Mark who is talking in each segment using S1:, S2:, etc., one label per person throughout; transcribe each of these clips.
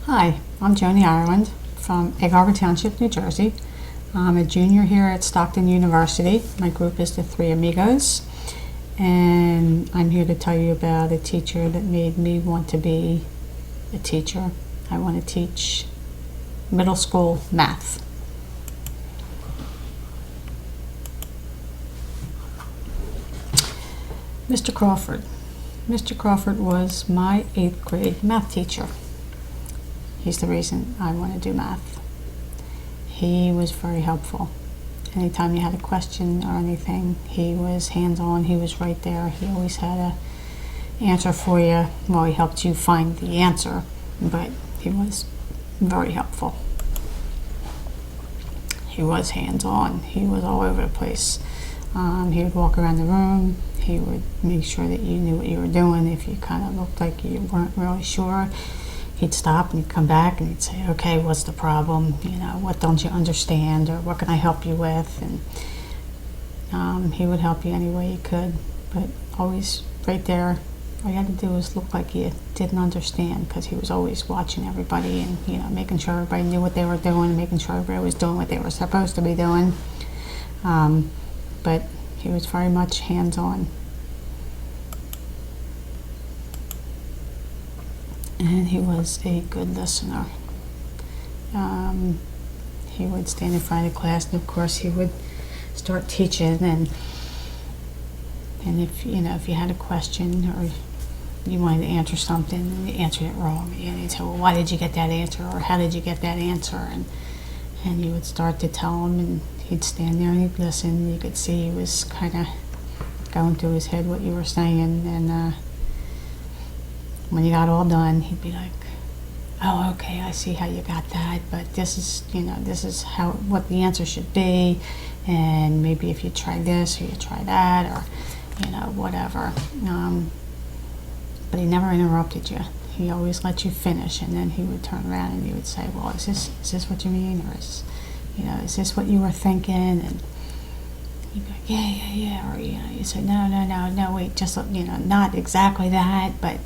S1: Hi, I'm Joni Ireland from Egg Harbor Township, New Jersey. I'm a junior here at Stockton University. My group is the Three Amigos, and I'm here to tell you about a teacher that made me want to be a teacher. I want to teach middle school math. Mr. Crawford. Mr. Crawford was my 8th grade math teacher. He's the reason I want to do math. He was very helpful. Anytime you had a question or anything, he was hands-on, he was right there. He always had an answer for you. Well, he helped you find the answer, but he was very helpful. He was hands-on. He was all over the place. He would walk around the room. He would make sure that you knew what you were doing. If you kind of looked like you weren't really sure, he'd stop and he'd come back and he'd say, okay, what's the problem? What don't you understand, or what can I help you with? And he would help you any way he could, but always right there. All you had to do was look like you didn't understand, because he was always watching everybody and making sure everybody knew what they were doing, and making sure everybody was doing what they were supposed to be doing. But he was very much hands-on. And he was a good listener. He would stand in front of the class, and of course he would start teaching, and if you had a question or you wanted to answer something and you answered it wrong, and he'd say, well, why did you get that answer, or how did you get that answer? And you would start to tell him, and he'd stand there and he'd listen. You could see he was kind of going through his head what you were saying, and when you got all done, he'd be like, oh, okay, I see how you got that, but this is what the answer should be, and maybe if you try this or you try that, or whatever. But he never interrupted you. He always let you finish, and then he would turn around and he would say, well, is this what you mean, or is this what you were thinking? And you'd be like, yeah, or you said, no, wait, just not exactly that, but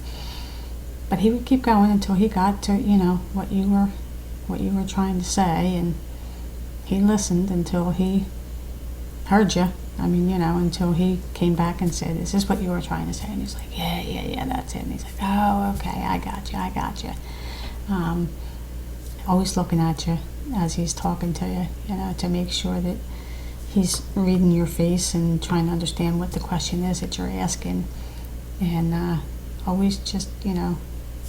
S1: he would keep going until he got to what you were trying to say, and he listened until he heard you. Until he came back and said, is this what you were trying to say? And he's like, yeah, that's it. And he's like, oh, okay, I got you. Always looking at you as he's talking to you, to make sure that he's reading your face and trying to understand what the question is that you're asking, and always just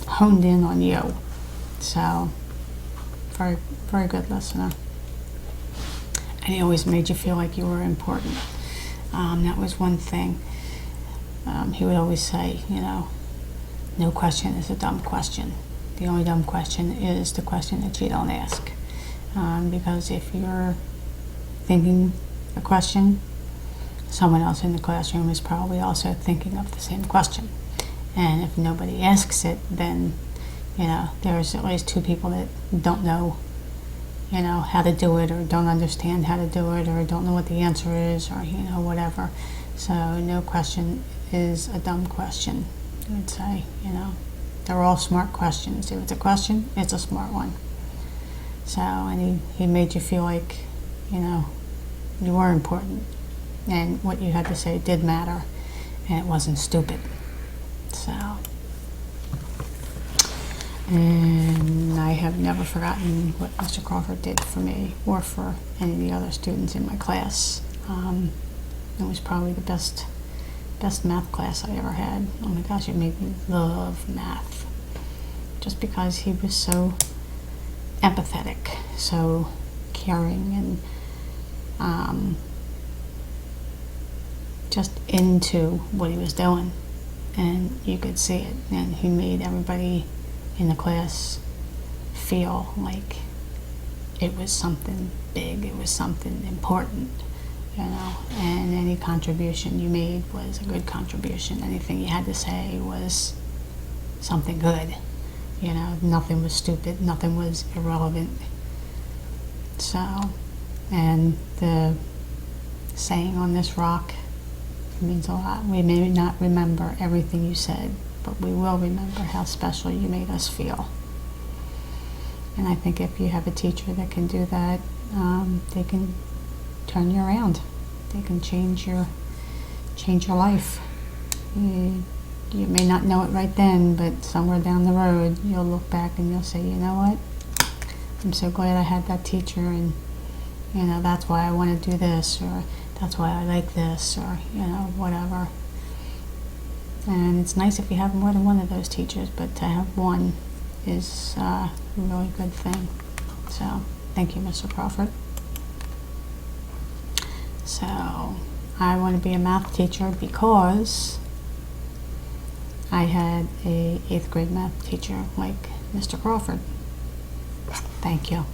S1: honed in on you. So very, very good listener. And he always made you feel like you were important. That was one thing. He would always say, no question is a dumb question. The only dumb question is the question that you don't ask. Because if you're thinking a question, someone else in the classroom is probably also thinking of the same question. And if nobody asks it, then there's at least 2 people that don't know how to do it, or don't understand how to do it, or don't know what the answer is, or whatever. So no question is a dumb question. I would say, they're all smart questions. If it's a question, it's a smart one. So, and he made you feel like you were important, and what you had to say did matter, and it wasn't stupid. So, and I have never forgotten what Mr. Crawford did for me, or for any of the other students in my class. It was probably the best math class I ever had. Oh my gosh, it made me love math. Just because he was so empathetic, so caring, and just into what he was doing. And you could see it, and he made everybody in the class feel like it was something big, it was something important, and any contribution you made was a good contribution. Anything you had to say was something good, nothing was stupid, nothing was irrelevant. So, and the saying on this rock means a lot. We may not remember everything you said, but we will remember how special you made us feel. And I think if you have a teacher that can do that, they can turn you around. They can change your life. You may not know it right then, but somewhere down the road, you'll look back and you'll say, you know what? I'm so glad I had that teacher, and that's why I want to do this, or that's why I like this, or whatever. And it's nice if you have more than one of those teachers, but to have one is a really good thing. So thank you, Mr. Crawford. So I want to be a math teacher because I had a 8th grade math teacher like Mr. Crawford. Thank you.